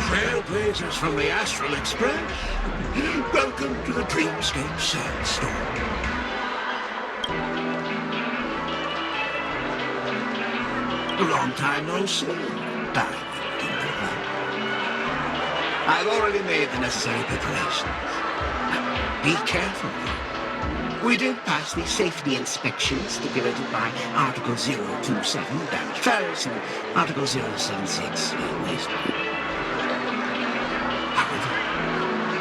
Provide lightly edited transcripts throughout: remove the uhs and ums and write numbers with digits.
Trailblazers from the Astral Express, welcome to the Dreamscape Sandstorm. A long time no see, Diamond in the rough. I've already made the necessary preparations. Be careful, though. We did pass the safety inspection stipulated by Article 027, damaged files, and Article 076, waste.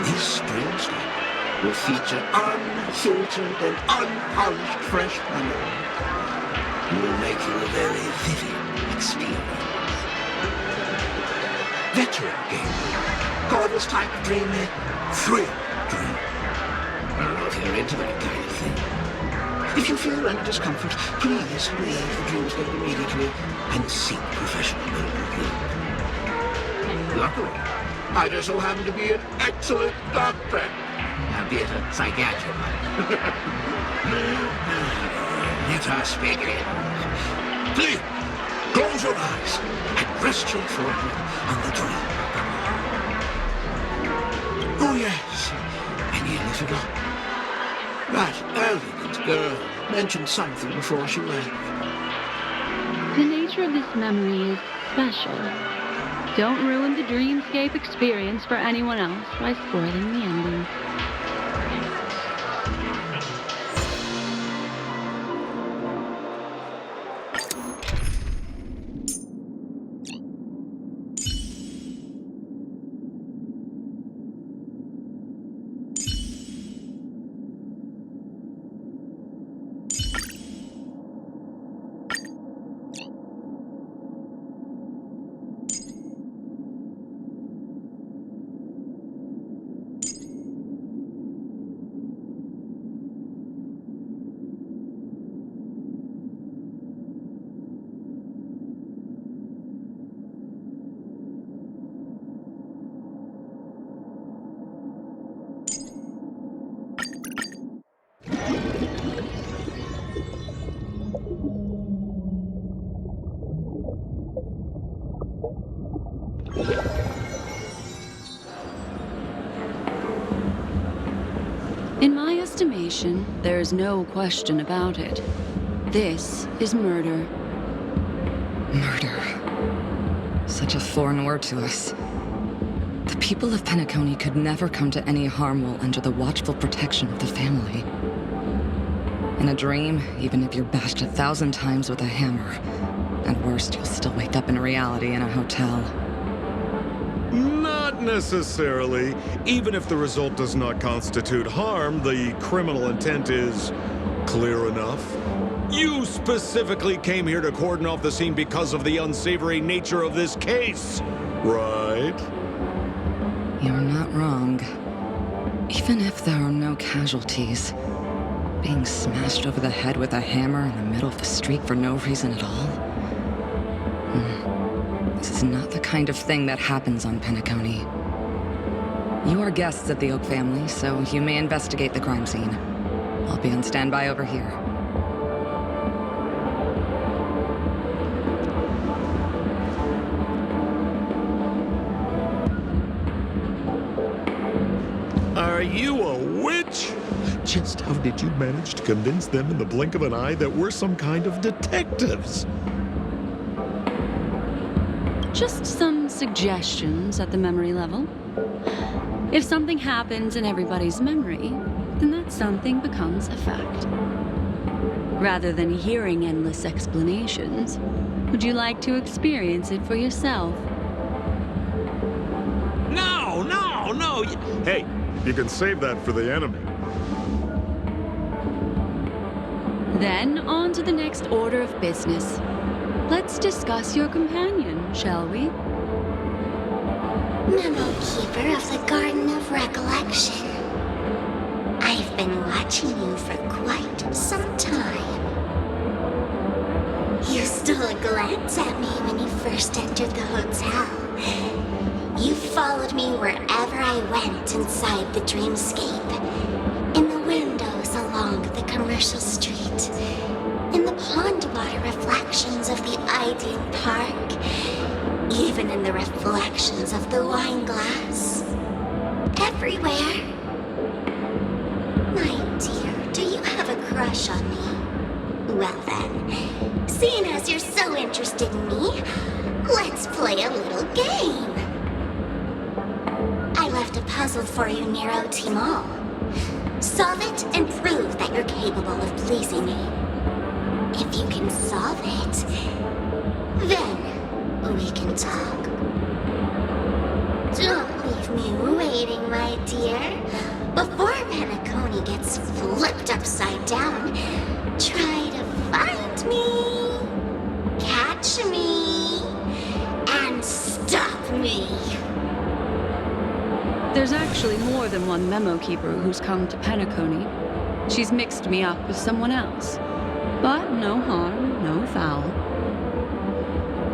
This Dreamscape will feature unfiltered and unpolished fresh memory. It will make you a very vivid experience. Veteran gamer, call this type of dream a thrill dream. I don't know if you're into that kind of thing. If you feel any discomfort, please leave the Dreamscape immediately and seek professional medical help. Luckily, I just so happen to be an excellent doctor, albeit a psychiatric one. Let us begin. Please, close your eyes and rest your forehead on the dream. Oh yes, I nearly forgot. That elegant girl mentioned something before she left. The nature of this memory is special. Don't ruin the Dreamscape experience for anyone else by spoiling the ending. In my estimation, there is no question about it. This is murder. Murder. Such a foreign word to us. The people of Penacony could never come to any harm while under the watchful protection of the family. In a dream, even if you're bashed 1,000 times with a hammer, at worst, you'll still wake up in reality in a hotel. Not necessarily. Even if the result does not constitute harm, the criminal intent is clear enough. You specifically came here to cordon off the scene because of the unsavory nature of this case, right? You're not wrong. Even if there are no casualties, being smashed over the head with a hammer in the middle of the street for no reason at all? This is not the kind of thing that happens on Penacony. You are guests of the Oak family, so you may investigate the crime scene. I'll be on standby over here. Are you a witch? Just how did you manage to convince them in the blink of an eye that we're some kind of detectives? Just some suggestions at the memory level. If something happens in everybody's memory, then that something becomes a fact. Rather than hearing endless explanations, would you like to experience it for yourself? No, no, no! Hey, you can save that for the enemy. Then on to the next order of business. Let's discuss your companion, shall we? Memo Keeper of the Garden of Recollection. I've been watching you for quite some time. You stole a glance at me when you first entered the hotel. me wherever I went inside the dreamscape. In the windows along the commercial street. In the pond water reflections of the Ideal Park. Even in the reflections of the wine glass. Everywhere. My dear, do you have a crush on me? Well then, seeing as you're so interested in me, let's play a little game. I left a puzzle for you, Nero Timal. Solve it and prove that you're capable of pleasing me. If you can solve it, then we can talk. Don't leave me waiting, my dear. Before Penacony gets flipped upside down, try to find me, catch me, and stop me. There's actually more than one memo keeper who's come to Penacony. She's mixed me up with someone else. But no harm, no foul.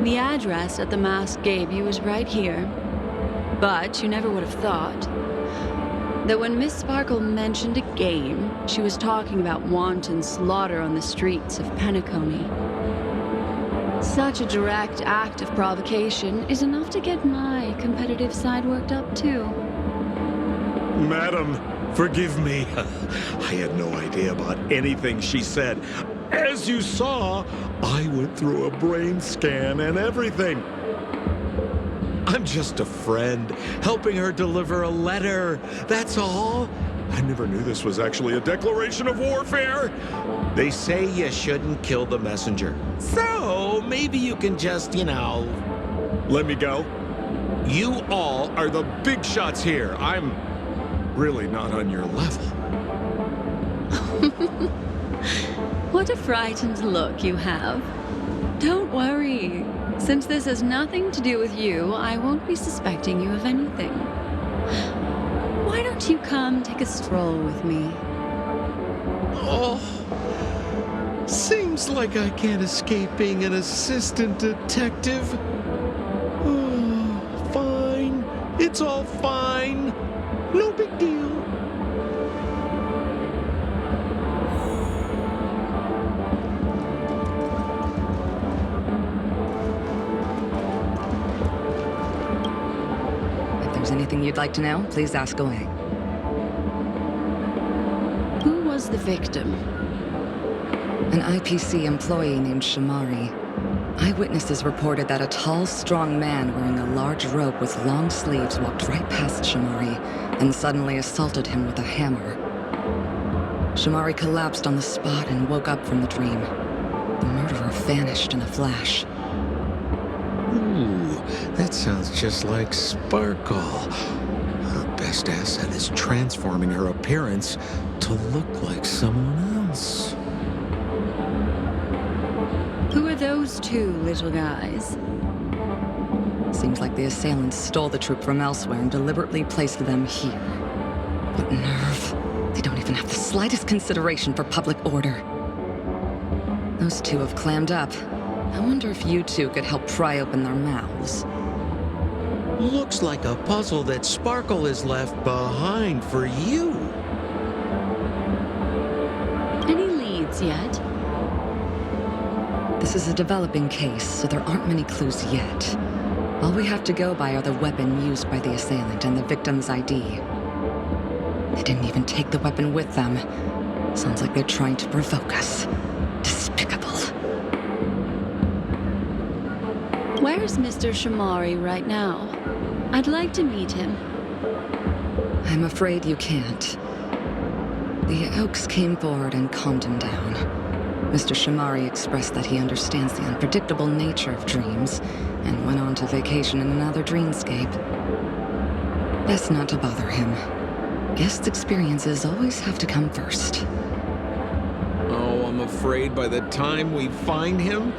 The address that the mask gave you is right here. But you never would have thought that when Miss Sparkle mentioned a game, she was talking about wanton slaughter on the streets of Penacony. Such a direct act of provocation is enough to get my competitive side worked up too. Madam, forgive me. I had no idea about anything she said. As you saw, I went through a brain scan and everything. I'm just a friend, helping her deliver a letter. That's all. I never knew this was actually a declaration of warfare. They say you shouldn't kill the messenger. So maybe you can just, let me go. You all are the big shots here. I'm really not on your level. What a frightened look you have. Don't worry. Since this has nothing to do with you, I won't be suspecting you of anything. Why don't you come take a stroll with me? Oh, seems like I can't escape being an assistant detective. Oh, fine. It's all fine. No big deal. Anything you'd like to know, please ask away. Who was the victim? An IPC employee named Shamari. Eyewitnesses reported that a tall, strong man wearing a large robe with long sleeves walked right past Shamari and suddenly assaulted him with a hammer. Shamari collapsed on the spot and woke up from the dream. The murderer vanished in a flash. Ooh, that sounds just like Sparkle. Her best asset is transforming her appearance to look like someone else. Who are those two little guys? Seems like the assailants stole the troop from elsewhere and deliberately placed them here. What nerve. They don't even have the slightest consideration for public order. Those two have clammed up. I wonder if you two could help pry open their mouths. Looks like a puzzle that Sparkle has left behind for you. Any leads yet? This is a developing case, so there aren't many clues yet. All we have to go by are the weapon used by the assailant and the victim's ID. They didn't even take the weapon with them. Sounds like they're trying to provoke us. Despicable. Where's Mr. Shamari right now? I'd like to meet him. I'm afraid you can't. The Oaks came forward and calmed him down. Mr. Shamari expressed that he understands the unpredictable nature of dreams and went on to vacation in another dreamscape. Best not to bother him. Guest experiences always have to come first. Oh, I'm afraid by the time we find him,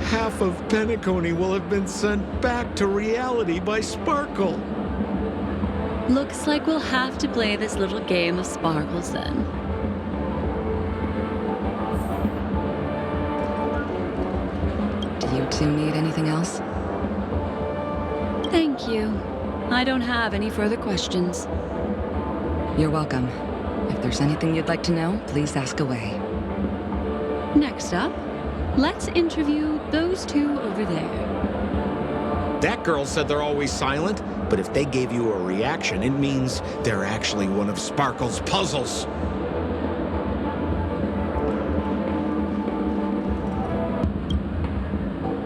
half of Penacony will have been sent back to reality by Sparkle. Looks like we'll have to play this little game of sparkles then. Do you two need anything else? Thank you. I don't have any further questions. You're welcome. If there's anything you'd like to know, please ask away. Next up, let's interview those two over there. That girl said they're always silent, but if they gave you a reaction, it means they're actually one of Sparkle's puzzles.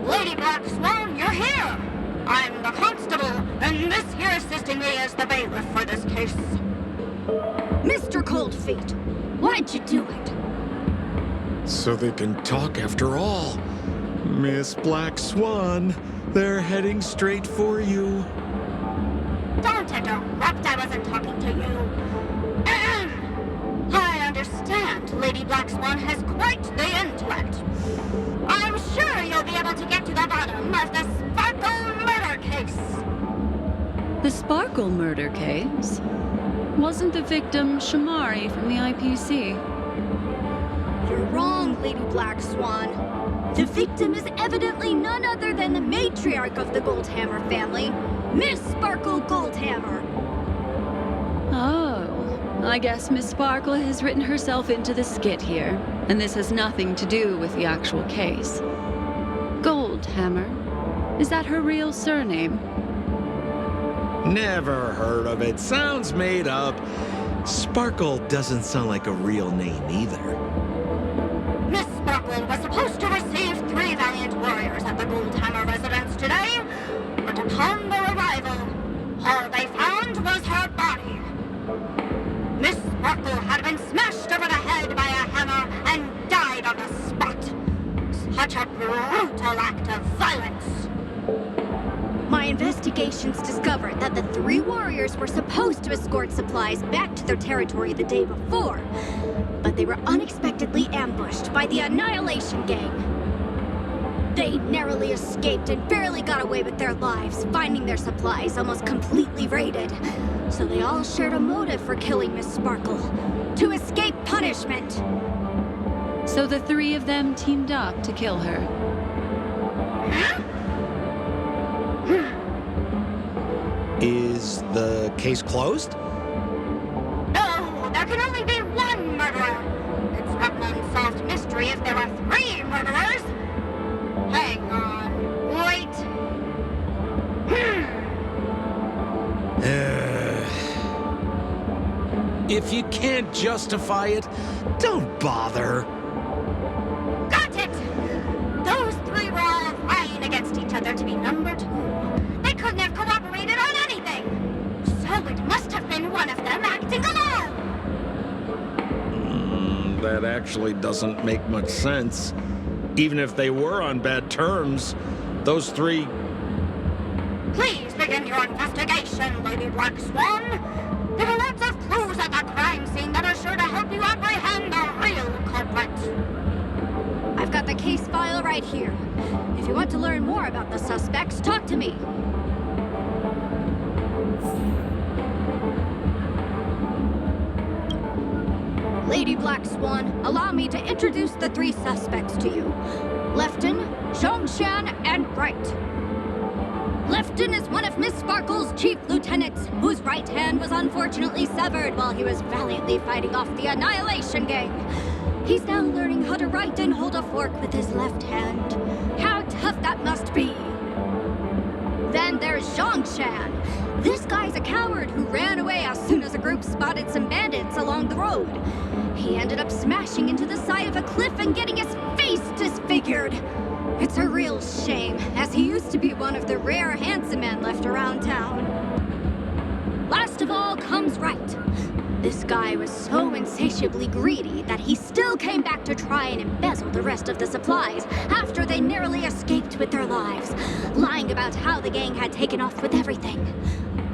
Lady Black Swan, you're here! I'm the constable, and this here assisting me is the bailiff for this case. Mr. Coldfeet, why'd you do it? So they can talk after all. Miss Black Swan, they're heading straight for you. Don't interrupt, I wasn't talking to you. I understand Lady Black Swan has quite the intellect. I'm sure you'll be able to get to the bottom of the Sparkle murder case. The Sparkle murder case? Wasn't the victim Shamari from the IPC? You're wrong, Lady Black Swan. The victim is evidently none other than the matriarch of the Goldhammer family, Miss Sparkle Goldhammer. Oh, I guess Miss Sparkle has written herself into the skit here, and this has nothing to do with the actual case. Goldhammer? Is that her real surname? Never heard of it. Sounds made up. Sparkle doesn't sound like a real name either. Miss Sparkle was supposed to receive 3 valiant warriors at the Goldhammer residence today, but upon their arrival, all they found was her body. Miss Sparkle had been smashed over the head by a hammer and died on the spot. Such a brutal act of violence. My investigations discovered that the 3 warriors were supposed to escort supplies back to their territory the day before, but they were unexpectedly ambushed by the Annihilation Gang. They narrowly escaped and barely got away with their lives, finding their supplies almost completely raided. So they all shared a motive for killing Miss Sparkle, to escape punishment. So the 3 of them teamed up to kill her. Is the case closed? No, there can only be one murderer. It's not an unsolved mystery if there are 3 murderers. Hang on. Wait. If you can't justify it, don't bother. Got it! Those 3 were all vying against each other to be number 2. They couldn't have cooperated on anything. So it must have been one of them acting alone. That actually doesn't make much sense. Even if they were on bad terms, those 3... Please begin your investigation, Lady Black Swan. There are lots of clues at the crime scene that are sure to help you apprehend the real culprit. I've got the case file right here. If you want to learn more about the suspects, talk to me. Lady Black Swan, allow me to introduce the 3 suspects to you. Lefton, Zhongshan, and Wright. Lefton is one of Miss Sparkle's chief lieutenants, whose right hand was unfortunately severed while he was valiantly fighting off the Annihilation Gang. He's now learning how to write and hold a fork with his left hand. How tough that must be! Then there's Zhongshan. This guy's a coward who ran away as soon as a group spotted some bandits along the road. He ended up smashing into the side of a cliff and getting his face disfigured. It's a real shame, as he used to be one of the rare handsome men left around town. Last of all comes Wright. This guy was so insatiably greedy that he still came back to try and embezzle the rest of the supplies after they narrowly escaped with their lives, lying about how the gang had taken off with everything.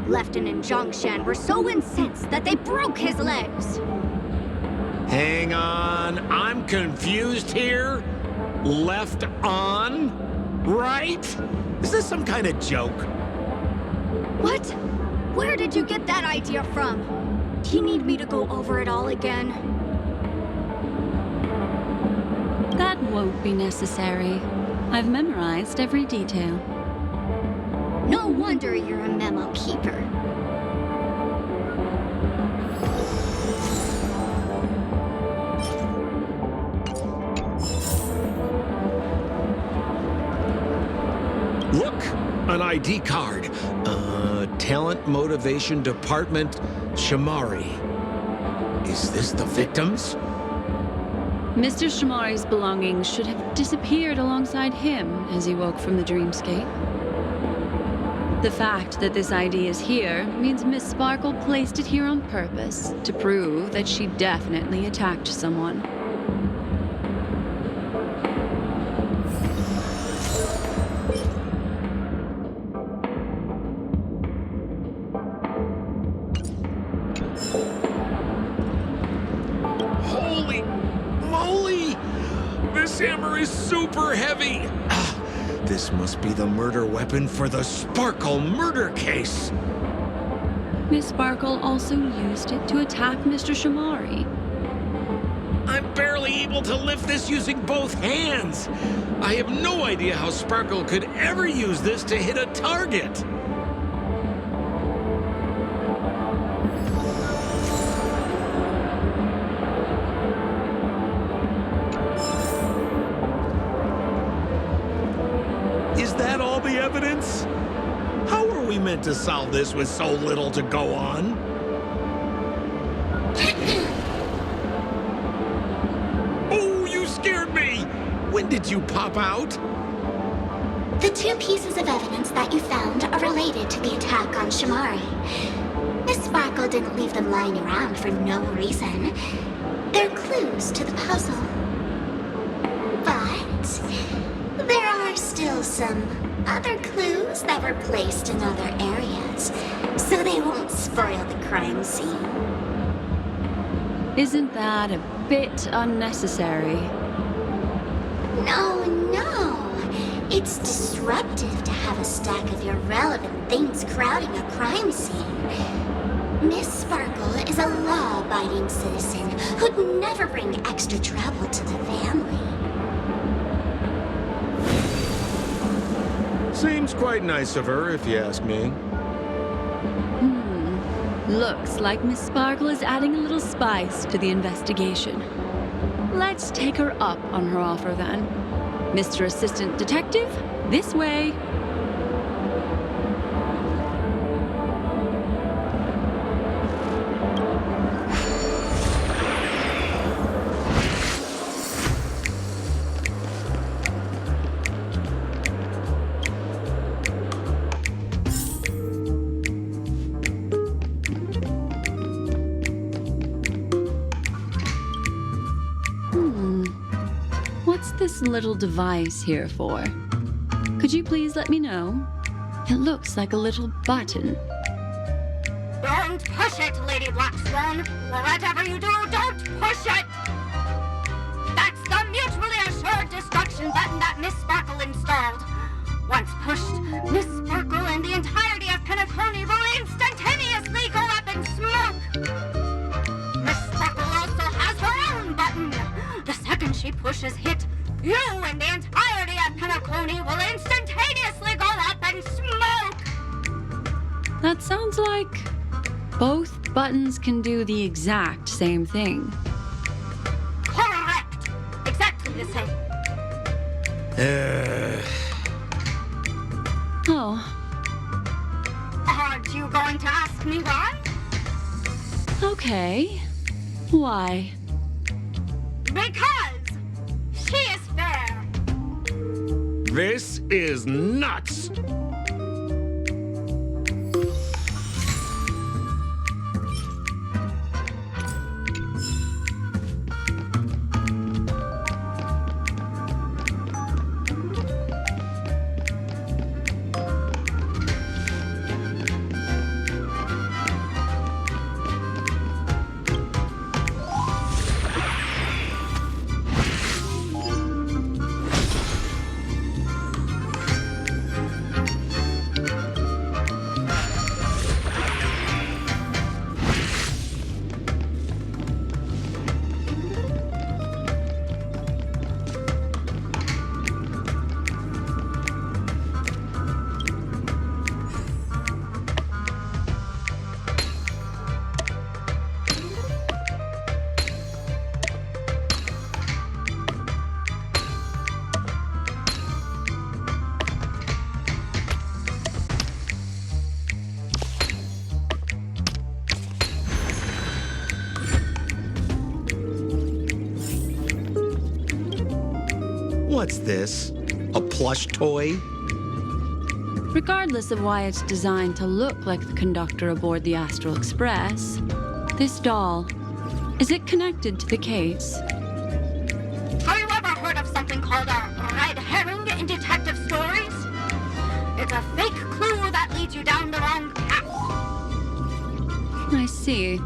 Lefton and Zhongshan were so incensed that they broke his legs. Hang on, I'm confused here. Left on? Right? Is this some kind of joke? What? Where did you get that idea from? Do you need me to go over it all again? That won't be necessary. I've memorized every detail. No wonder you're a memo keeper. ID card. Talent Motivation Department, Shamari. Is this the victims? Mr. Shamari's belongings should have disappeared alongside him as he woke from the dreamscape. The fact that this ID is here means Miss Sparkle placed it here on purpose to prove that she definitely attacked someone. Holy moly! This hammer is super heavy! This must be the murder weapon for the Sparkle murder case! Miss Sparkle also used it to attack Mr. Shamari. I'm barely able to lift this using both hands! I have no idea how Sparkle could ever use this to hit a target! Is that all the evidence? How are we meant to solve this with so little to go on? Oh, you scared me! When did you pop out? The two pieces of evidence that you found are related to the attack on Shamari. Miss Sparkle didn't leave them lying around for no reason. They're clues to the puzzle. But there are still some other clues that were placed in other areas, so they won't spoil the crime scene. Isn't that a bit unnecessary? No. It's disruptive to have a stack of irrelevant things crowding a crime scene. Miss Sparkle is a law-abiding citizen who'd never bring extra trouble to the family. Seems quite nice of her, if you ask me. Looks like Miss Sparkle is adding a little spice to the investigation. Let's take her up on her offer then. Mr. Assistant Detective, this way. What's this little device here for? Could you please let me know? It looks like a little button. Don't push it, Lady Black Swan. Whatever you do, don't push it! That's the mutually assured destruction button that Miss Sparkle installed. Once pushed, Miss Sparkle and the entirety of Penacony will instantaneously go up in smoke! Miss Sparkle also has her own button. The second she pushes hit, you and the entirety of Penacony will instantaneously go up in smoke! That sounds like both buttons can do the exact same thing. Correct! Exactly the same. Oh, Aren't you going to ask me why? okay. Why? Because she is fair. This is nuts! What's this? A plush toy? Regardless of why it's designed to look like the conductor aboard the Astral Express, this doll, is it connected to the case? Have you ever heard of something called a red herring in detective stories? It's a fake clue that leads you down the wrong path. I see.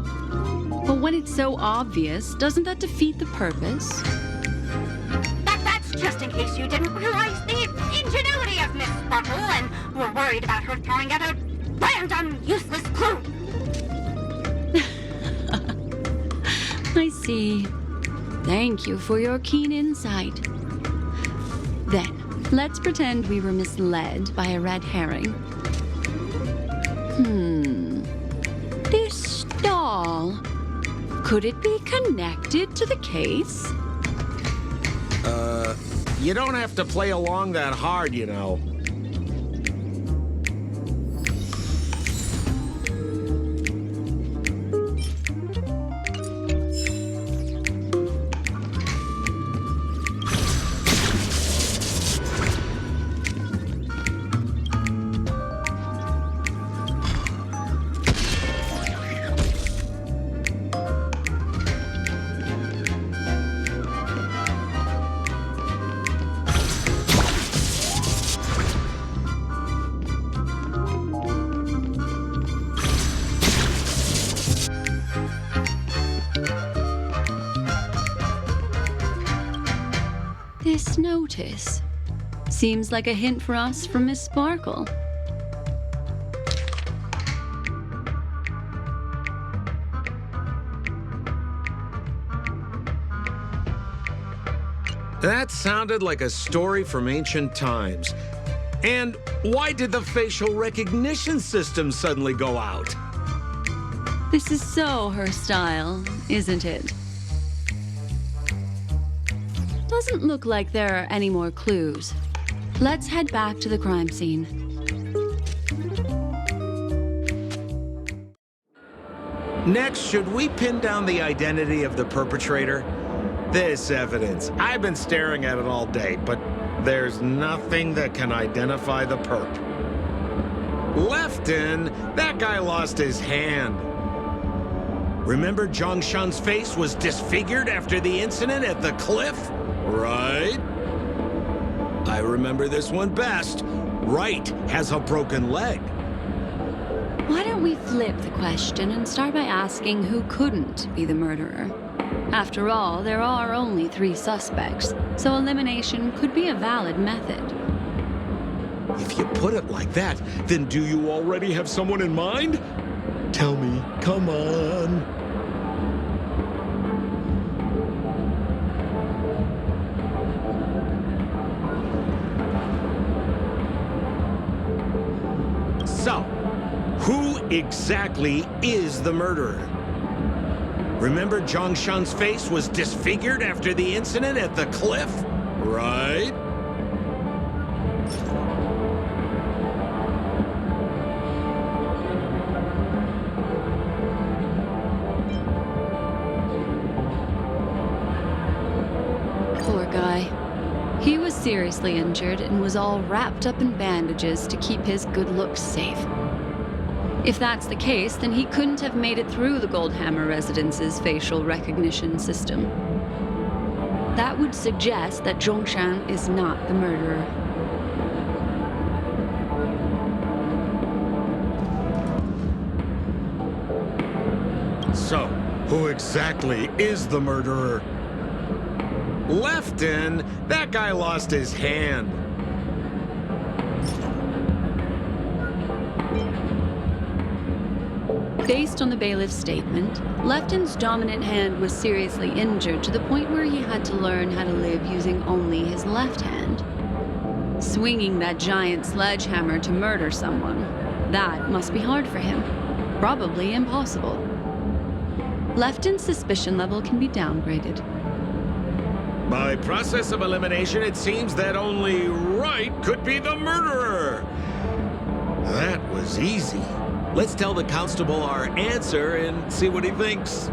But when it's so obvious, doesn't that defeat the purpose? That's just in case you didn't realize the ingenuity of Miss Sparkle and were worried about her throwing out a random, useless clue. I see. Thank you for your keen insight. Then, let's pretend we were misled by a red herring. This doll, could it be connected to the case? You don't have to play along that hard, you know. This notice seems like a hint for us from Miss Sparkle. That sounded like a story from ancient times. And why did the facial recognition system suddenly go out? This is so her style, isn't it? Doesn't look like there are any more clues. Let's head back to the crime scene. Next, should we pin down the identity of the perpetrator? This evidence, I've been staring at it all day, but there's nothing that can identify the perp. Lefton, that guy lost his hand. Remember Zhongshan's face was disfigured after the incident at the cliff? Right? I remember this one best. Right has a broken leg. Why don't we flip the question and start by asking who couldn't be the murderer? After all, there are only 3 suspects, so elimination could be a valid method. If you put it like that, then do you already have someone in mind? Tell me, come on. So, who exactly is the murderer? Remember Zhongshan's face was disfigured after the incident at the cliff? Right? Poor guy. He was seriously injured and was all wrapped up in bandages to keep his good looks safe. If that's the case, then he couldn't have made it through the Goldhammer residence's facial recognition system. That would suggest that Zhongshan is not the murderer. So, who exactly is the murderer? Lefton, that guy lost his hand. Based on the bailiff's statement, Lefton's dominant hand was seriously injured to the point where he had to learn how to live using only his left hand. Swinging that giant sledgehammer to murder someone, that must be hard for him. Probably impossible. Lefton's suspicion level can be downgraded. By process of elimination, it seems that only Wright could be the murderer. That was easy. Let's tell the constable our answer and see what he thinks.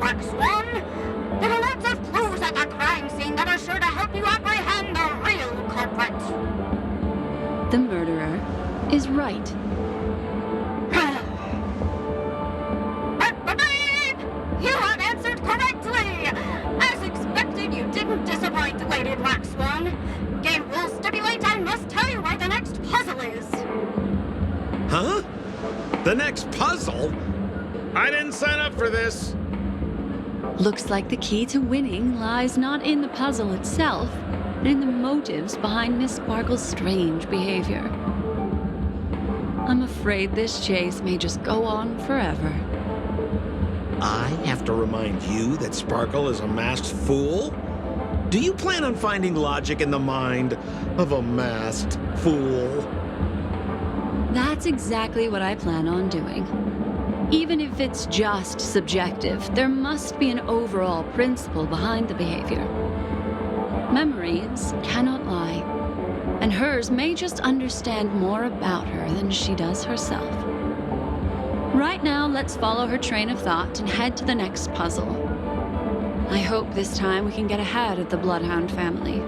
Black Swan. There are lots of clues at the crime scene that are sure to help you apprehend the real culprit. The murderer is right. You have answered correctly! As expected, you didn't disappoint, Lady Black Swan. Game rules stipulate I must tell you where the next puzzle is. Huh? The next puzzle? I didn't sign up for this. Looks like the key to winning lies not in the puzzle itself, but in the motives behind Miss Sparkle's strange behavior. I'm afraid this chase may just go on forever. I have to remind you that Sparkle is a masked fool? Do you plan on finding logic in the mind of a masked fool? That's exactly what I plan on doing. Even if it's just subjective, there must be an overall principle behind the behavior. Memories cannot lie, and hers may just understand more about her than she does herself. Right now, let's follow her train of thought and head to the next puzzle. I hope this time we can get ahead of the Bloodhound family.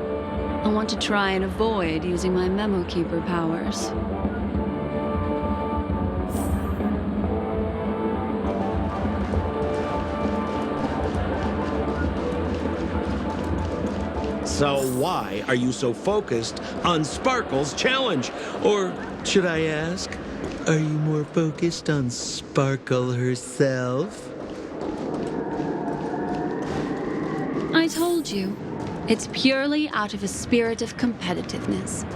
I want to try and avoid using my Memo Keeper powers. So why are you so focused on Sparkle's challenge? Or should I ask, are you more focused on Sparkle herself? I told you, it's purely out of a spirit of competitiveness.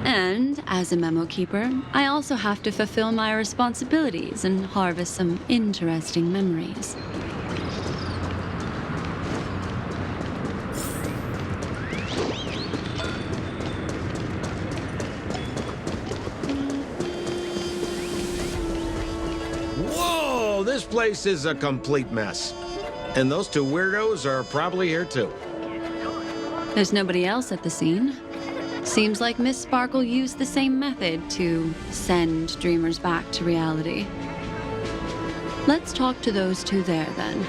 And as a Memo Keeper, I also have to fulfill my responsibilities and harvest some interesting memories. Whoa, this place is a complete mess. And those two weirdos are probably here too. There's nobody else at the scene. Seems like Miss Sparkle used the same method to send dreamers back to reality. Let's talk to those two there, then.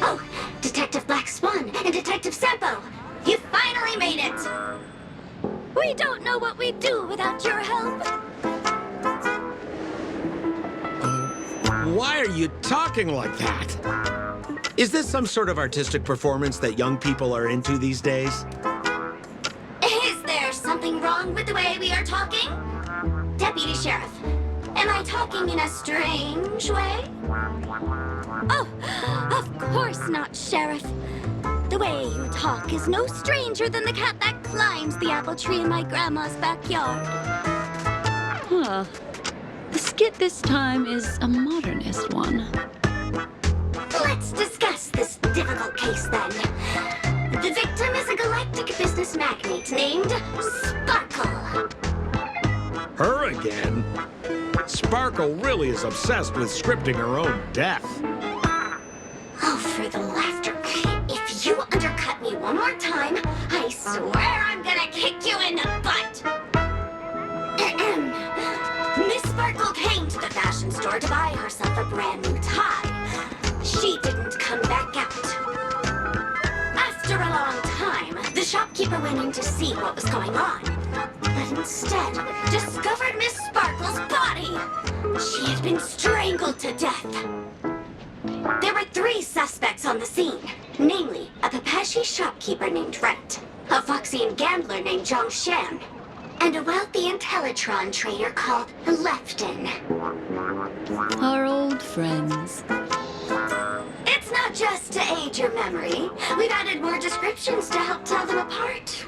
Oh, Detective Black Swan and Detective Sampo! You finally made it! We don't know what we'd do without your help. Why are you talking like that? Is this some sort of artistic performance that young people are into these days? Is there something wrong with the way we are talking? Deputy Sheriff, am I talking in a strange way? Oh, of course not, Sheriff. The way you talk is no stranger than the cat that climbs the apple tree in my grandma's backyard. Huh. The skit this time is a modernist one. Let's discuss this difficult case then. The victim is a galactic business magnate named Sparkle. Her again? Sparkle really is obsessed with scripting her own death. Oh, for the laughter. If you undercut me one more time, I swear I'm gonna kick you in the butt. Miss Sparkle came to the fashion store to buy herself a brand new tie. She didn't come back out. After a long time, the shopkeeper went in to see what was going on, but instead discovered Miss Sparkle's body. She had been strangled to death. There were 3 suspects on the scene, namely a Pepeshi shopkeeper named Wright, a Foxian gambler named Zhang Shan, and a wealthy Intellitron trader called Lefton. Our old friends. It's not just to aid your memory. We've added more descriptions to help tell them apart.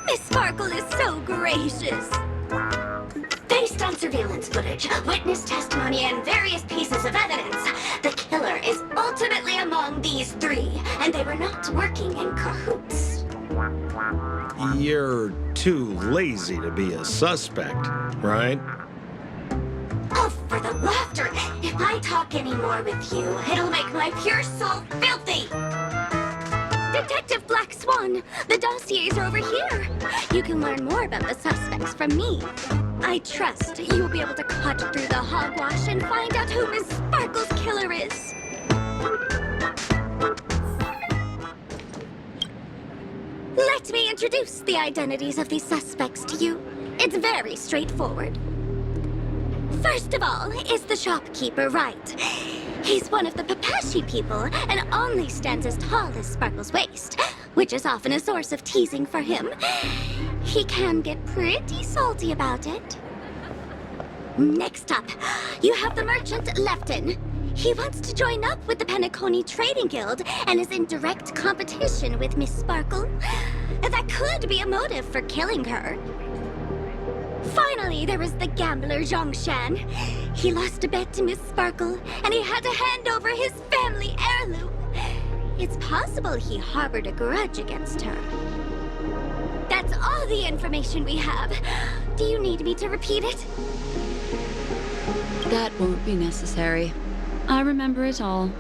Miss Sparkle is so gracious. Based on surveillance footage, witness testimony, and various pieces of evidence, the killer is ultimately among these 3, and they were not working in cahoots. You're too lazy to be a suspect, right? Oh, for the laughter! If I talk any more with you, it'll make my pure soul filthy! Detective Black Swan, the dossiers are over here. You can learn more about the suspects from me. I trust you'll be able to cut through the hogwash and find out who Miss Sparkle's killer is. Let me introduce the identities of these suspects to you. It's very straightforward. First of all is the shopkeeper, Wright. He's one of the Papashi people and only stands as tall as Sparkle's waist, which is often a source of teasing for him. He can get pretty salty about it. Next up, you have the merchant Lefton. He wants to join up with the Penacony Trading Guild and is in direct competition with Miss Sparkle. That could be a motive for killing her. Finally, there was the gambler Zhongshan. He lost a bet to Miss Sparkle, and he had to hand over his family heirloom. It's possible he harbored a grudge against her. That's all the information we have. Do you need me to repeat it? That won't be necessary. I remember it all.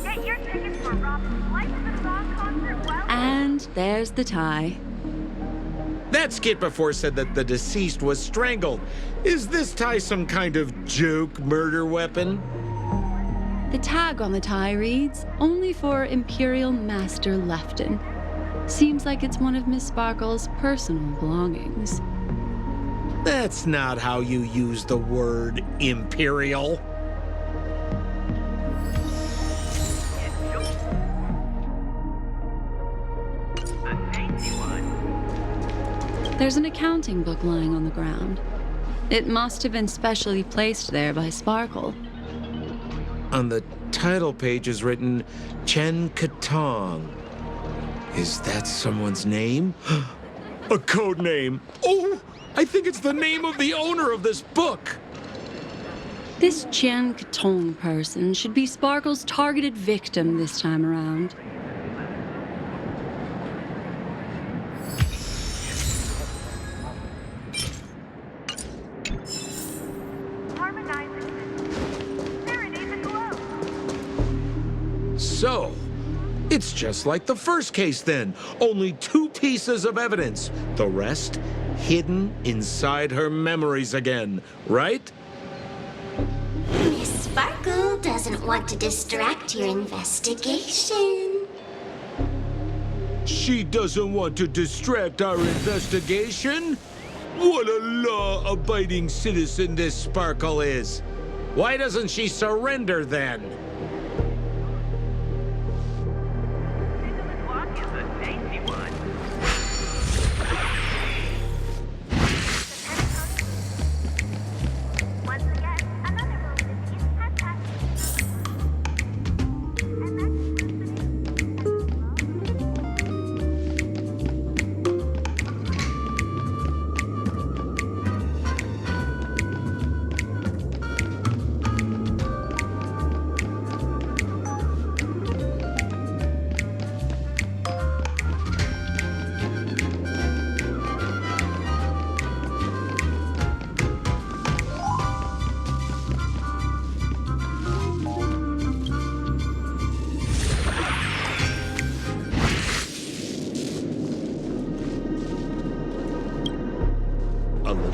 Get your tickets for Robin's Life of the Song concert well. And there's the tie. That skit before said that the deceased was strangled. Is this tie some kind of joke murder weapon? The tag on the tie reads, "Only for Imperial Master Lefton." Seems like it's one of Miss Sparkle's personal belongings. That's not how you use the word imperial. There's an accounting book lying on the ground. It must have been specially placed there by Sparkle. On the title page is written Chen Katong. Is that someone's name? A code name. Oh, I think it's the name of the owner of this book. This Chen Katong person should be Sparkle's targeted victim this time around. So, it's just like the first case then. Only 2 pieces of evidence. The rest hidden inside her memories again, right? Miss Sparkle doesn't want to distract your investigation. She doesn't want to distract our investigation? What a law-abiding citizen this Sparkle is. Why doesn't she surrender then?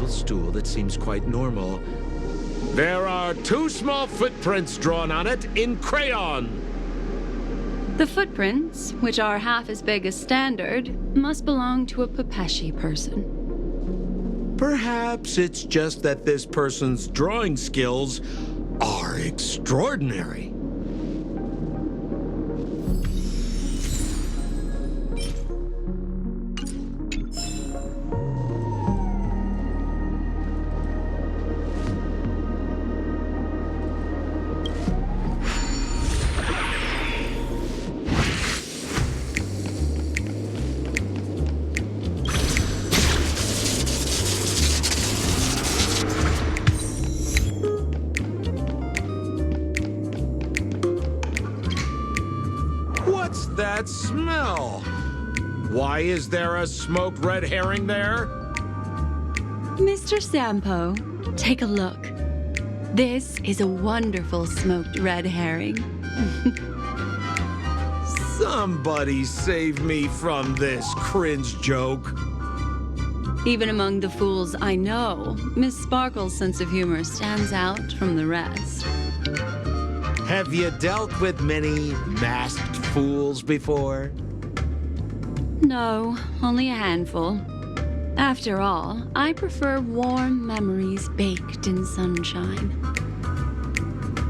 Stool that seems quite normal. There are 2 small footprints drawn on it in crayon. The footprints, which are half as big as standard, must belong to a Papashi person. Perhaps it's just that this person's drawing skills are extraordinary. What's that smell? Why is there a smoked red herring there? Mr. Sampo, take a look. This is a wonderful smoked red herring. Somebody save me from this cringe joke. Even among the fools I know, Miss Sparkle's sense of humor stands out from the rest. Have you dealt with many masked fools before? No, only a handful. After all, I prefer warm memories baked in sunshine.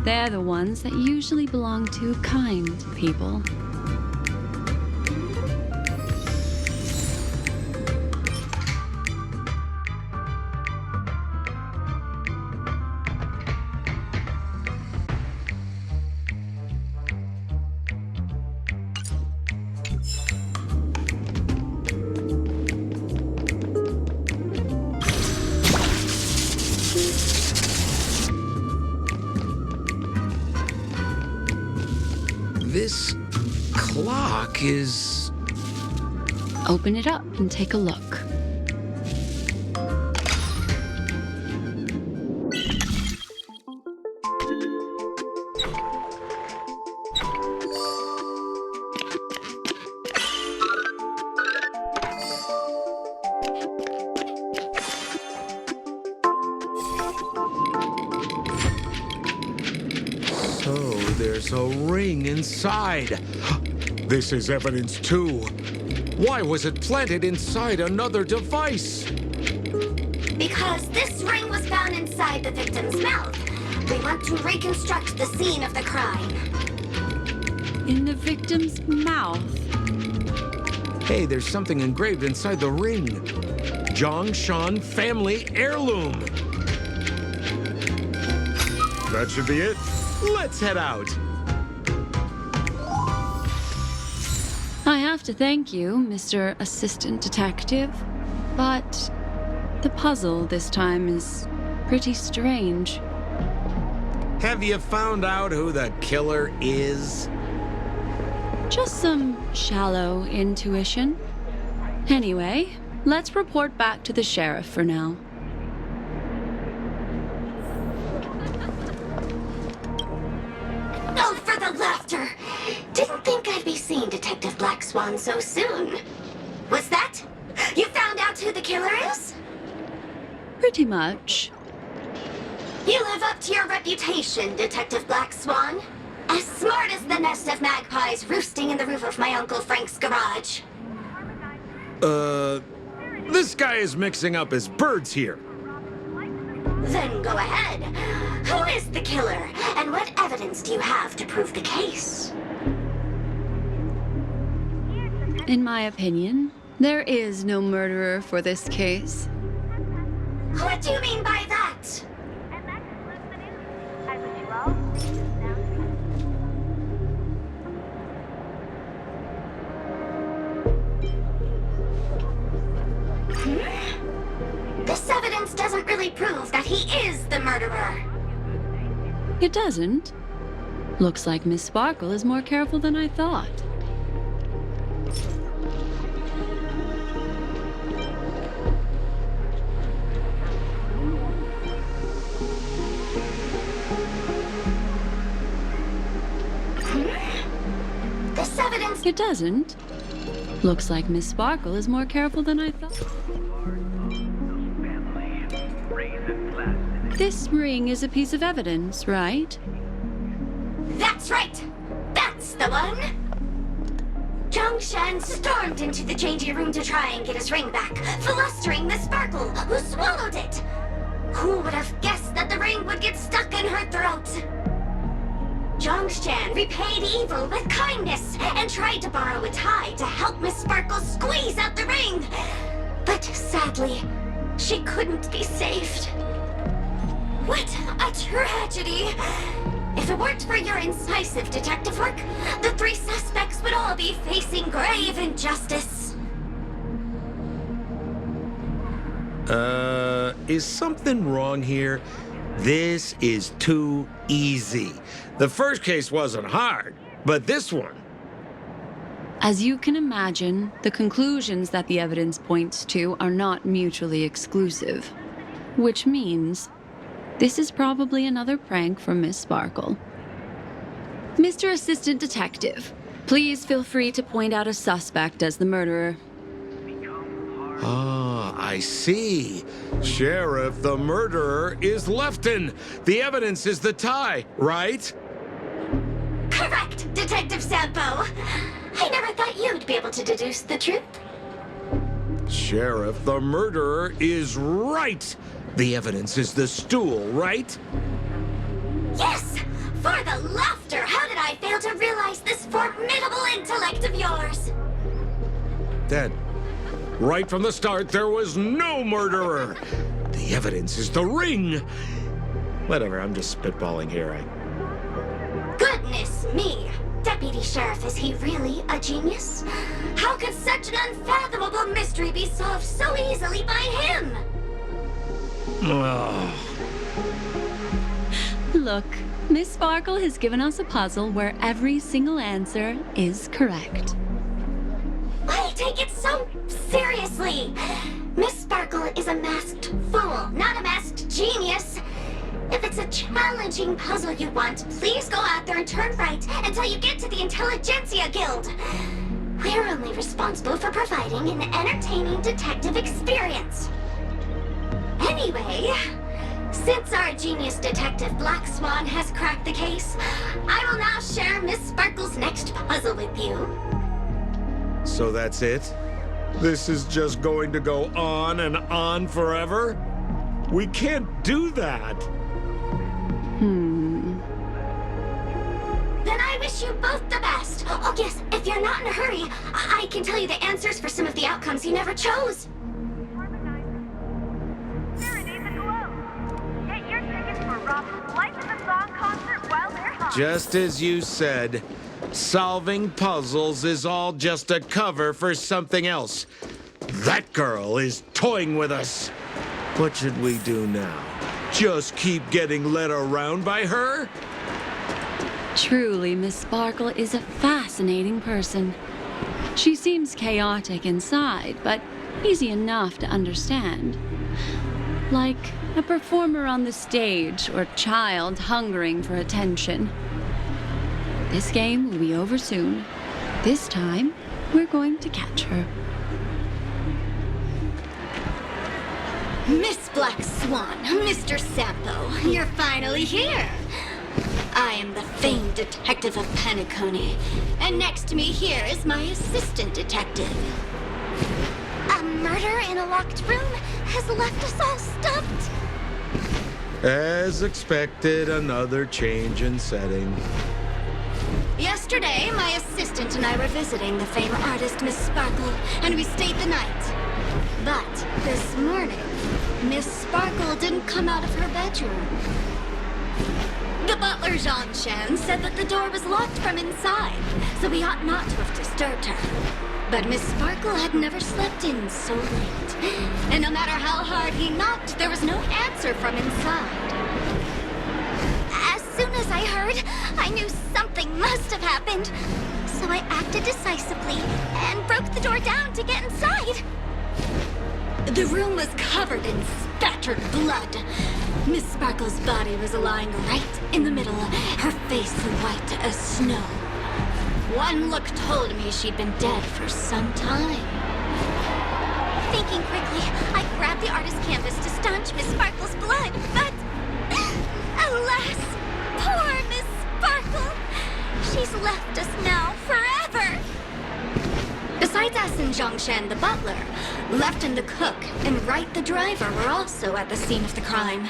They're the ones that usually belong to kind people. This clock is... Open it up and take a look. So there's a ring inside. This is evidence too. Why was it planted inside another device? Because this ring was found inside the victim's mouth. We want to reconstruct the scene of the crime. In the victim's mouth. Hey, there's something engraved inside the ring. Zhongshan family heirloom. That should be it. Let's head out. I have to thank you, Mr. Assistant Detective, but the puzzle this time is pretty strange. Have you found out who the killer is? Just some shallow intuition. Anyway, let's report back to the sheriff for now. Oh, for the laughter! Didn't think I'd be seeing Detective Black Swan so soon. Was that? You found out who the killer is? Pretty much. You live up to your reputation, Detective Black Swan. As smart as the nest of magpies roosting in the roof of my Uncle Frank's garage. This guy is mixing up his birds here. Then go ahead. Who is the killer, and what evidence do you have to prove the case? In my opinion, there is no murderer for this case. What do you mean by that? This evidence doesn't really prove that he is the murderer. It doesn't. Looks like Miss Sparkle is more careful than I thought. This evidence... It doesn't. Looks like Miss Sparkle is more careful than I thought. This ring is a piece of evidence, right? That's right! That's the one! Zhongshan stormed into the changing room to try and get his ring back, flustering Miss Sparkle, who swallowed it! Who would have guessed that the ring would get stuck in her throat? Zhongshan repaid evil with kindness and tried to borrow a tie to help Miss Sparkle squeeze out the ring. But sadly, she couldn't be saved. What a tragedy! If it weren't for your incisive detective work, the three suspects would all be facing grave injustice. Is something wrong here? This is too easy. The first case wasn't hard, but this one... As you can imagine, the conclusions that the evidence points to are not mutually exclusive. Which means, this is probably another prank from Miss Sparkle. Mr. Assistant Detective, Please feel free to point out a suspect as the murderer. Ah, I see. Sheriff, the murderer is Lefton. The evidence is the tie, right? Correct, Detective Sampo. I never thought you'd be able to deduce the truth. Sheriff, the murderer is right. The evidence is the stool, right? Yes! For the laughter, how did I fail to realize this formidable intellect of yours? Then, right from the start, there was no murderer. The evidence is the ring. Whatever, I'm just spitballing here. Goodness me! Deputy Sheriff, is he really a genius? How could such an unfathomable mystery be solved so easily by him? Look, Miss Sparkle has given us a puzzle where every single answer is correct. I take it so seriously. Miss Sparkle is a masked fool, not a masked genius. If it's a challenging puzzle you want, please go out there and turn right until you get to the Intelligentsia Guild. We're only responsible for providing an entertaining detective experience. Anyway, since our genius detective Black Swan has cracked the case, I will now share Miss Sparkle's next puzzle with you. So that's it? This is just going to go on and on forever? We can't do that. Then I wish you both the best. Oh yes, if you're not in a hurry, I can tell you the answers for some of the outcomes you never chose. Just as you said, solving puzzles is all just a cover for something else. That girl is toying with us. What should we do now? Just keep getting led around by her? Truly, Miss Sparkle is a fascinating person. She seems chaotic inside, but easy enough to understand. Like a performer on the stage or child hungering for attention. This game will be over soon. This time, we're going to catch her. Miss Black Swan, Mr. Sampo, you're finally here. I am the famed detective of Penacony, and next to me here is my assistant detective. A murder in a locked room has left us all stumped. As expected, another change in setting. Yesterday, my assistant and I were visiting the famed artist Miss Sparkle, and we stayed the night. But this morning, Miss Sparkle didn't come out of her bedroom. The butler, Jean-Chan, said that the door was locked from inside, so we ought not to have disturbed her. But Miss Sparkle had never slept in so late, and no matter how hard he knocked, there was no answer from inside. As soon as I heard, I knew something must have happened, so I acted decisively and broke the door down to get inside. The room was covered in spattered blood. Miss Sparkle's body was lying right in the middle, her face white as snow. One look told me she'd been dead for some time. Thinking quickly, I grabbed the artist's canvas to staunch Miss Sparkle's blood, but alas, poor Miss Sparkle! She's left us now forever! Besides us and Zhongshan the butler, Lefton the cook, and Wright the driver were also at the scene of the crime.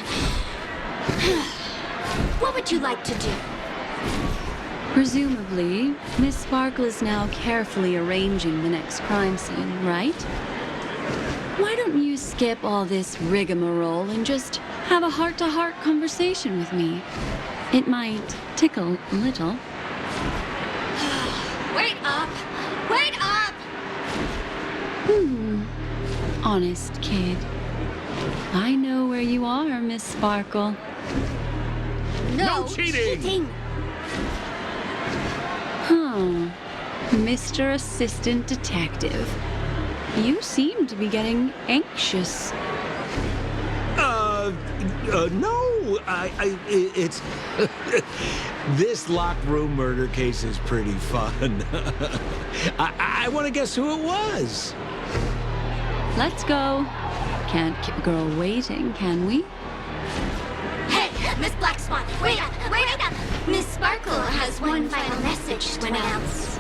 What would you like to do? Presumably, Miss Sparkle is now carefully arranging the next crime scene, right? Why don't you skip all this rigmarole and just have a heart-to-heart conversation with me? It might tickle a little. Wait up! Wait up! Honest kid. I know where you are, Miss Sparkle. No cheating! Huh. Mr. Assistant Detective. You seem to be getting anxious. No, it's... This locked room murder case is pretty fun. I want to guess who it was. Let's go. Can't keep a girl waiting, can we? Hey, Miss Black Swan, wait up, wait up! Miss Sparkle has one final message to announce.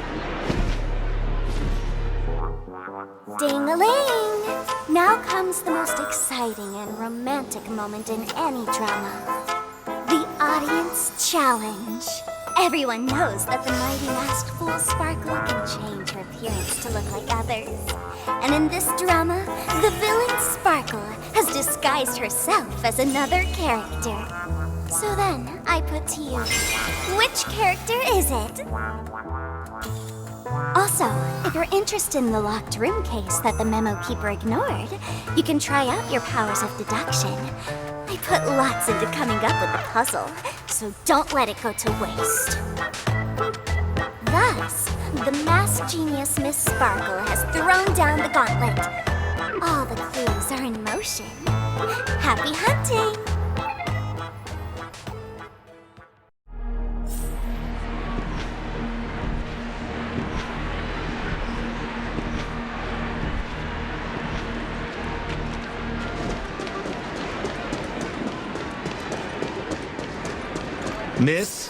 Ding-a-ling! Now comes the most exciting and romantic moment in any drama. The audience challenge. Everyone knows that the mighty masked fool Sparkle can change her appearance to look like others. And in this drama, the villain Sparkle has disguised herself as another character. So then, I put to you, which character is it? Also, if you're interested in the locked room case that the memo keeper ignored, you can try out your powers of deduction. I put lots into coming up with the puzzle, so don't let it go to waste. Thus, the masked genius Miss Sparkle has thrown down the gauntlet. All the clues are in motion. Happy hunting! Miss,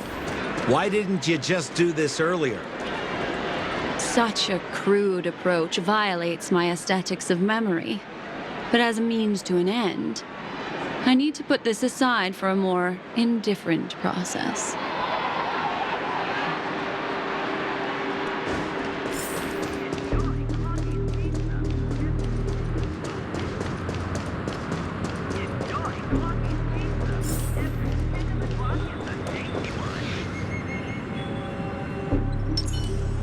why didn't you just do this earlier? Such a crude approach violates my aesthetics of memory. But as a means to an end, I need to put this aside for a more indifferent process.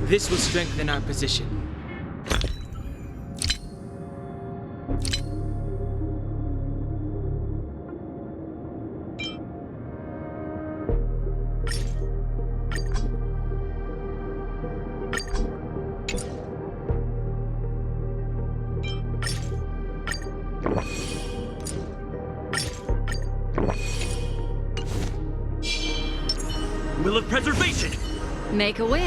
This will strengthen our position. Will of preservation! Make a wish.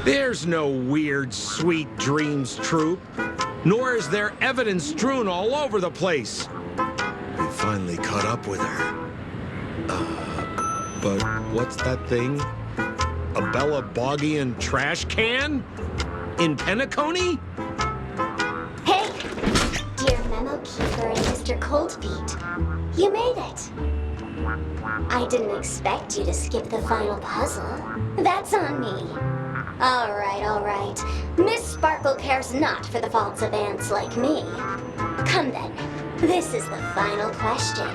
There's no weird, sweet dreams troupe, nor is there evidence strewn all over the place. We finally caught up with her. But what's that thing? A Bella Boggian trash can? In Penacony? Hey, dear Memo Keeper and Mr. Coldfeet, you made it. I didn't expect you to skip the final puzzle. That's on me. All right. Miss Sparkle cares not for the faults of ants like me. Come then, this is the final question.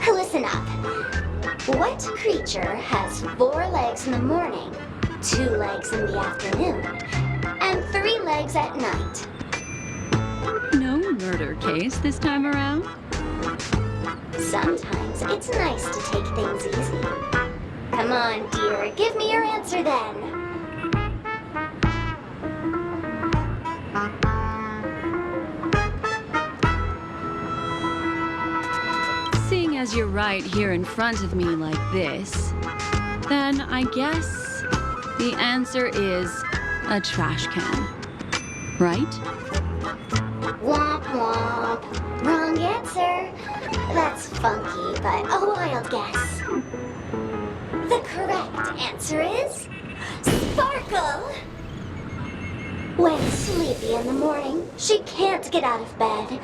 Listen up. What creature has 4 legs in the morning, 2 legs in the afternoon, and 3 legs at night? No murder case this time around. Sometimes it's nice to take things easy. Come on, dear, give me your answer then. Seeing as you're right here in front of me like this, then I guess the answer is a trash can, right? Womp womp. Wrong answer. That's funky, but a wild guess. The correct answer is Sparkle. When sleepy in the morning, she can't get out of bed.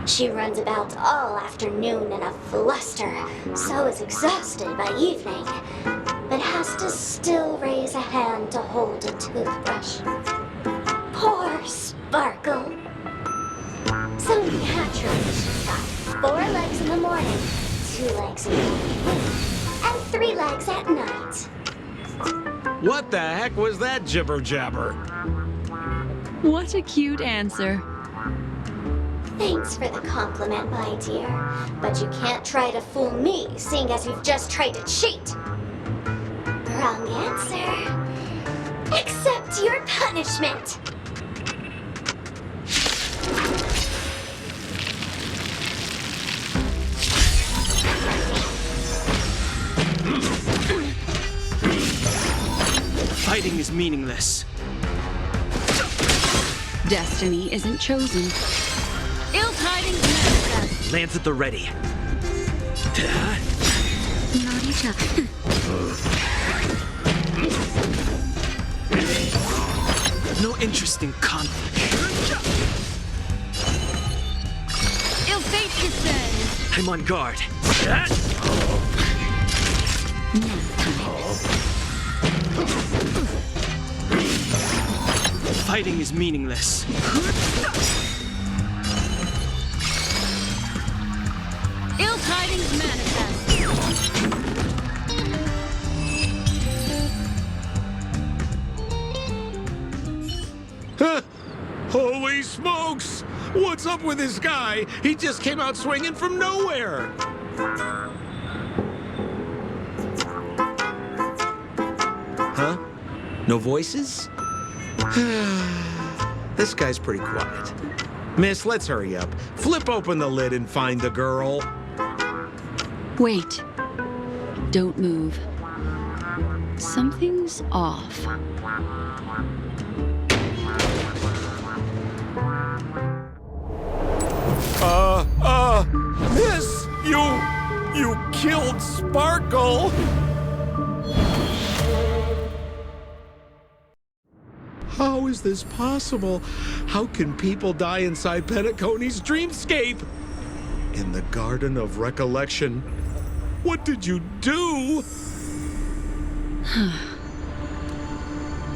She runs about all afternoon in a fluster, so is exhausted by evening, but has to still raise a hand to hold a toothbrush. Poor Sparkle. So naturally, she's got 4 legs in the morning, 2 legs in the evening, and 3 legs at night. What the heck was that jibber-jabber? What a cute answer. Thanks for the compliment, my dear, but you can't try to fool me, seeing as you've just tried to cheat. Wrong answer. Accept your punishment. meaningless. Destiny isn't chosen. Ill tidings manifest. Lance at the ready. No interest in conflict. Ill fate descends. I'm on guard. Fighting is meaningless. Ill tidings manifest. Holy smokes! What's up with this guy? He just came out swinging from nowhere! Huh? No voices? This guy's pretty quiet. Miss, let's hurry up. Flip open the lid and find the girl. Wait. Don't move. Something's off. Miss, you killed Sparkle! How is this possible? How can people die inside Penacony's dreamscape? In the Garden of Recollection. What did you do?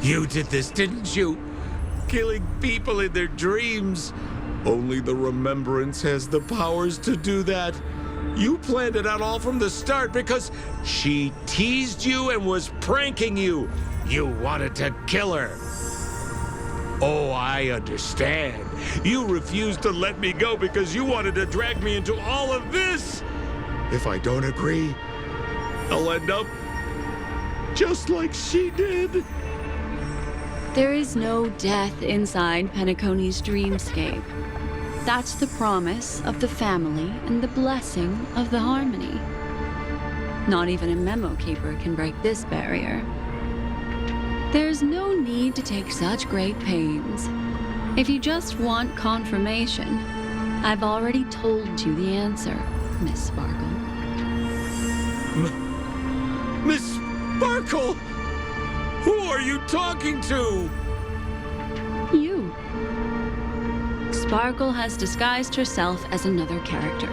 You did this, didn't you? Killing people in their dreams. Only the Remembrance has the powers to do that. You planned it out all from the start because she teased you and was pranking you. You wanted to kill her. Oh, I understand. You refused to let me go because you wanted to drag me into all of this. If I don't agree, I'll end up just like she did. There is no death inside Penacony's dreamscape. That's the promise of the family and the blessing of the harmony. Not even a memo keeper can break this barrier. There's no need to take such great pains. If you just want confirmation, I've already told you the answer, Miss Sparkle. Miss Sparkle? Who are you talking to? You. Sparkle has disguised herself as another character.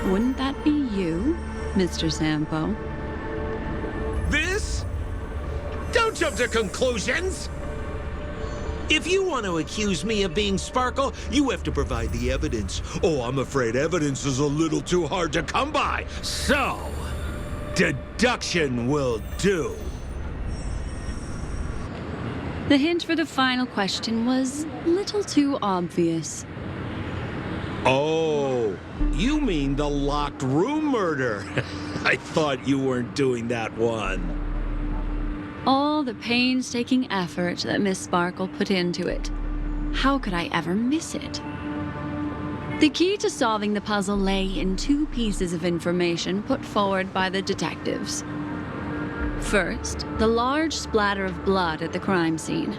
Wouldn't that be you, Mr. Sampo? This? Don't jump to conclusions! If you want to accuse me of being Sparkle, you have to provide the evidence. Oh, I'm afraid evidence is a little too hard to come by. So, deduction will do. The hint for the final question was a little too obvious. Oh, you mean the locked room murder. I thought you weren't doing that one. All the painstaking effort that Miss Sparkle put into it. How could I ever miss it? The key to solving the puzzle lay in two pieces of information put forward by the detectives. First, the large splatter of blood at the crime scene.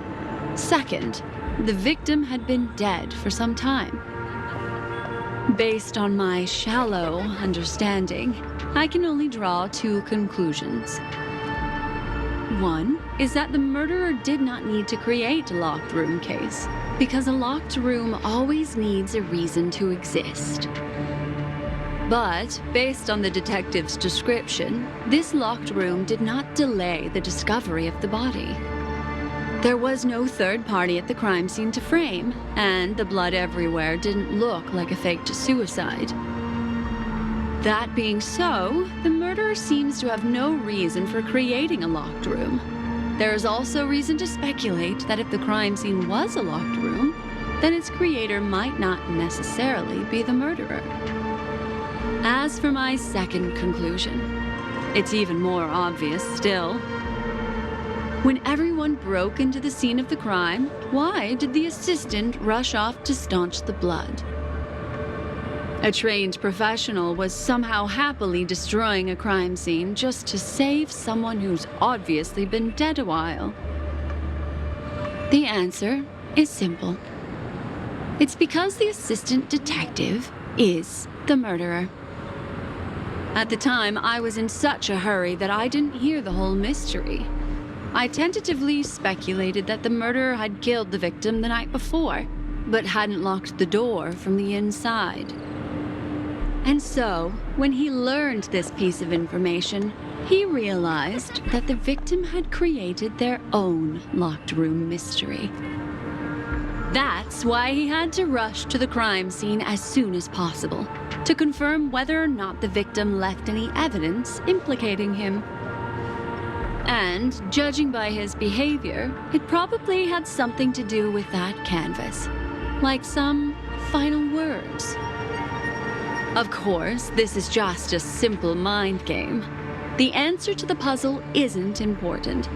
Second, the victim had been dead for some time. Based on my shallow understanding, I can only draw two conclusions. One is that the murderer did not need to create a locked room case, because a locked room always needs a reason to exist. But, based on the detective's description, this locked room did not delay the discovery of the body. There was no third party at the crime scene to frame, and the blood everywhere didn't look like a faked suicide. That being so, the murderer seems to have no reason for creating a locked room. There is also reason to speculate that if the crime scene was a locked room, then its creator might not necessarily be the murderer. As for my second conclusion, it's even more obvious still. When everyone broke into the scene of the crime, why did the assistant rush off to staunch the blood? A trained professional was somehow happily destroying a crime scene just to save someone who's obviously been dead a while. The answer is simple. It's because the assistant detective is the murderer. At the time, I was in such a hurry that I didn't hear the whole mystery. I tentatively speculated that the murderer had killed the victim the night before, but hadn't locked the door from the inside. And so, when he learned this piece of information, he realized that the victim had created their own locked room mystery. That's why he had to rush to the crime scene as soon as possible, to confirm whether or not the victim left any evidence implicating him. And, judging by his behavior, it probably had something to do with that canvas, like some final words. Of course, this is just a simple mind game. The answer to the puzzle isn't important.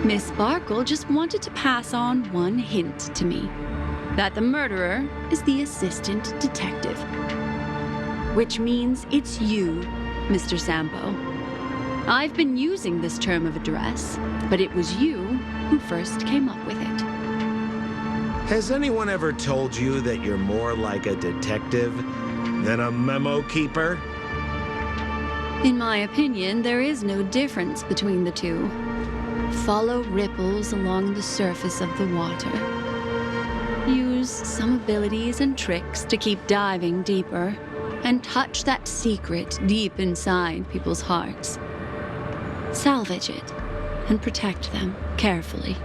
Miss Sparkle just wanted to pass on one hint to me, that the murderer is the assistant detective. Which means it's you, Mr. Sampo. I've been using this term of address, but it was you who first came up with it. Has anyone ever told you that you're more like a detective than a memo keeper? In my opinion, there is no difference between the two. Follow ripples along the surface of the water. Use some abilities and tricks to keep diving deeper, and touch that secret deep inside people's hearts. Salvage it and protect them carefully.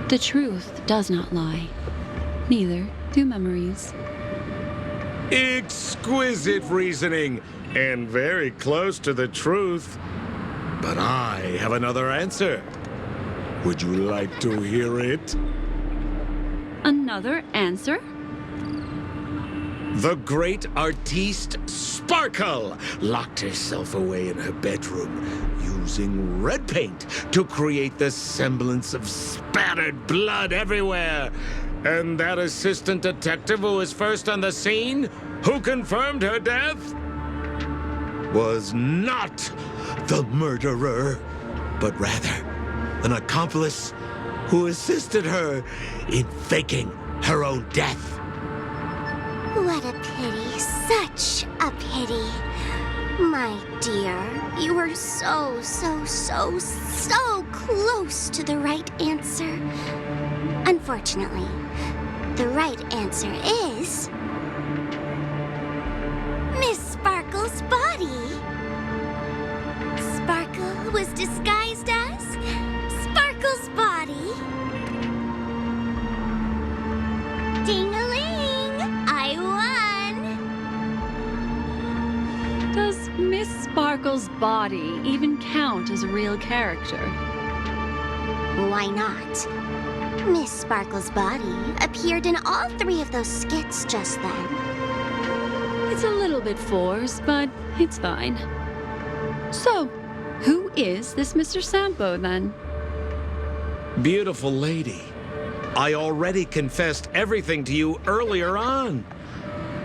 The truth does not lie. Neither do memories. Exquisite reasoning, and very close to the truth. But I have another answer. Would you like to hear it? Another answer? The great artiste Sparkle locked herself away in her bedroom using red paint to create the semblance of spattered blood everywhere. And that assistant detective who was first on the scene, who confirmed her death, was not the murderer, but rather an accomplice who assisted her in faking her own death. What a pity, such a pity. My dear, you were so close to the right answer. Unfortunately, the right answer is Miss Sparkle's body. Sparkle was disguised as Sparkle's body. Ding-a-ling! I won! Does Miss Sparkle's body even count as a real character? Why not? Miss Sparkle's body appeared in all 3 of those skits just then. It's a little bit forced, but it's fine. So, who is this Mr. Sampo, then? Beautiful lady, I already confessed everything to you earlier on.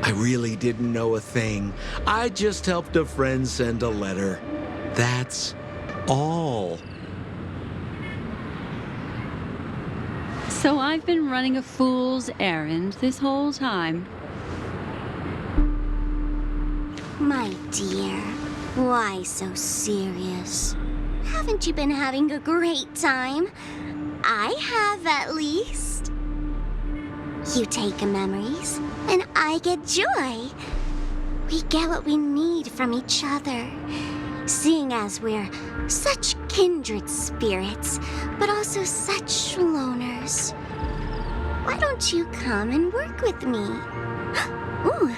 I really didn't know a thing. I just helped a friend send a letter. That's all. So I've been running a fool's errand this whole time. My dear, why so serious? Haven't you been having a great time? I have, at least. You take memories, and I get joy. We get what we need from each other, seeing as we're such kindred spirits, but also such loners. Why don't you come and work with me? Ooh,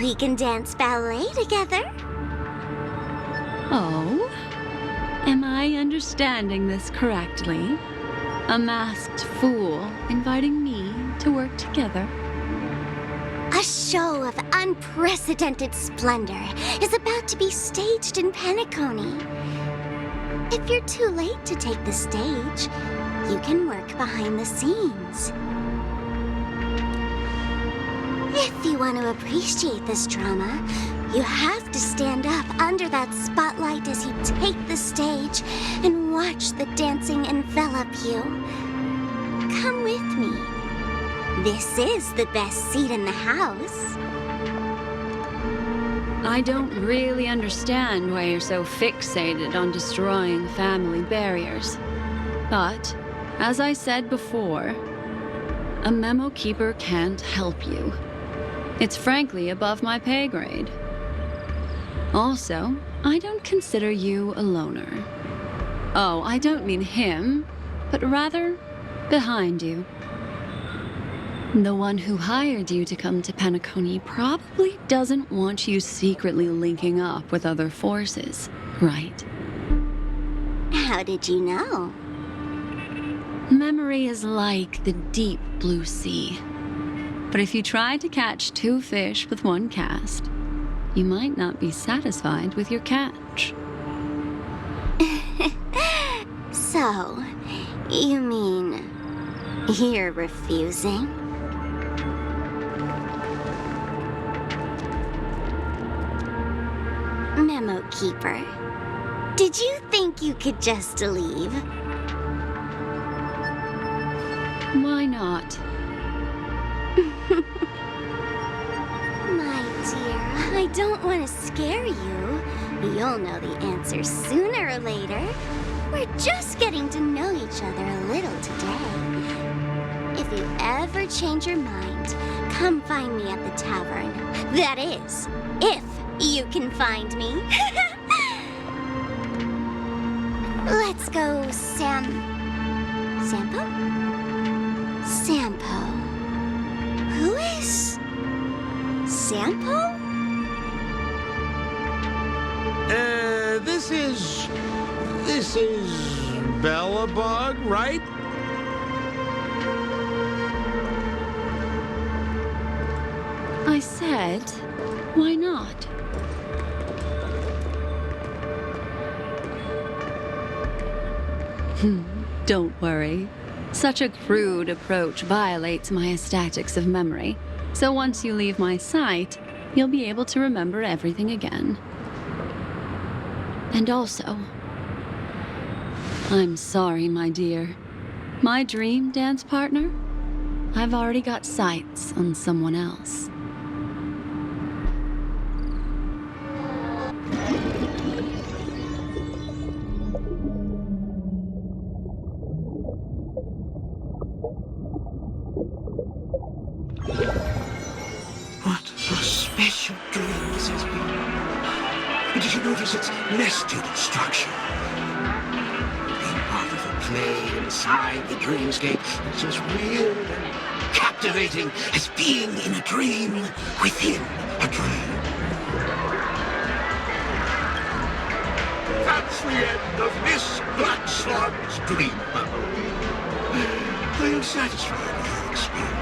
we can dance ballet together. Oh? Am I understanding this correctly? A masked fool inviting me to work together? A show of unprecedented splendor is about to be staged in Penacony. If you're too late to take the stage, you can work behind the scenes. If you want to appreciate this drama, You have to stand up under that spotlight as you take the stage and watch the dancing envelop you. Come with me. This is the best seat in the house. I don't really understand why you're so fixated on destroying family barriers. But, as I said before, a memo keeper can't help you. It's frankly above my pay grade. Also, I don't consider you a loner. Oh, I don't mean him, but rather behind you. The one who hired you to come to Penacony probably doesn't want you secretly linking up with other forces, right? How did you know? Memory is like the deep blue sea. But if you try to catch two fish with one cast, you might not be satisfied with your catch. So, you mean you're refusing? Memo Keeper, did you think you could just leave? Why not? My dear, I don't want to scare you. You'll know the answer sooner or later. We're just getting to know each other a little today. If you ever change your mind, come find me at the tavern. That is, if you can find me. Let's go, Sampo? Sampo. Who is Sampo? This is Bellabug, right? I said, why not? Don't worry. Such a crude approach violates my statics of memory. So once you leave my sight, you'll be able to remember everything again. And also, I'm sorry, my dear. My dream dance partner? I've already got sights on someone else. What a special dream this has been. Did you notice its nested structure? Being part of a play inside the dreamscape is as weird and captivating as being in a dream within a dream. That's the end of Miss Black Swan's dream bubble. Are you satisfied with your experience?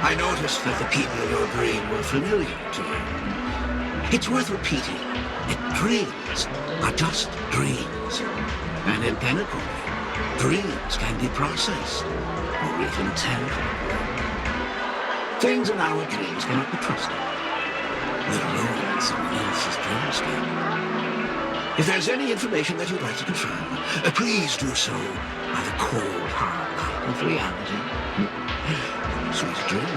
I noticed that the people in your dream were familiar to you. It's worth repeating that dreams are just dreams. And in Penacony, dreams can be processed or even tempered. Things in our dreams cannot be trusted, let alone in someone else's dreamscape. If there's any information that you'd like to confirm, please do so by the cold, hard light of reality. Sweet dreams.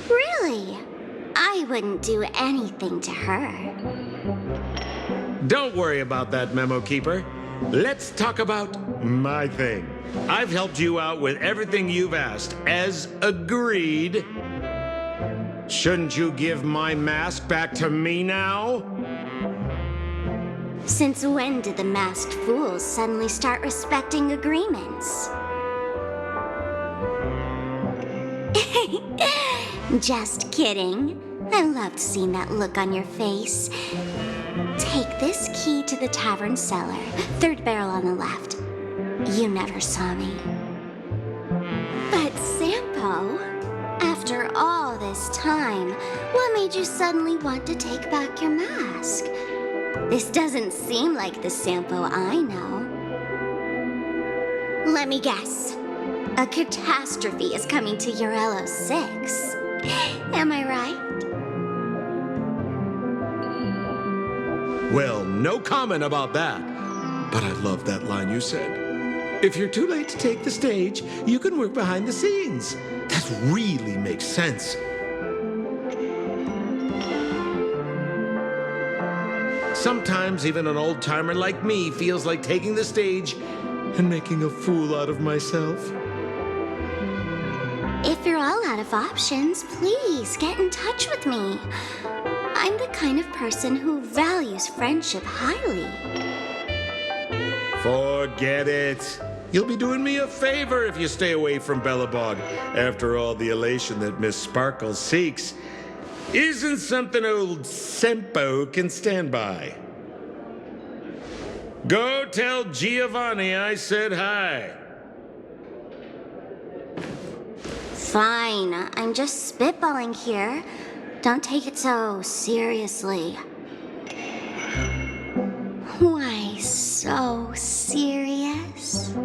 Really? I wouldn't do anything to her. Don't worry about that, Memo Keeper. Let's talk about my thing. I've helped you out with everything you've asked, as agreed. Shouldn't you give my mask back to me now? Since when did the masked fools suddenly start respecting agreements? Just kidding. I loved seeing that look on your face. Take this key to the tavern cellar, third barrel on the left. You never saw me. But Sampo, after all this time, what made you suddenly want to take back your mask? This doesn't seem like the Sampo I know. Let me guess. A catastrophe is coming to your LO6. Am I right? Well, no comment about that. But I love that line you said. If you're too late to take the stage, you can work behind the scenes. That really makes sense. Sometimes even an old-timer like me feels like taking the stage and making a fool out of myself. If you're all out of options, please get in touch with me. I'm the kind of person who values friendship highly. Forget it. You'll be doing me a favor if you stay away from Bellabog. After all, the elation that Miss Sparkle seeks isn't something old Sampo can stand by. Go tell Giovanni I said hi. Fine, I'm just spitballing here. Don't take it so seriously. Why so serious?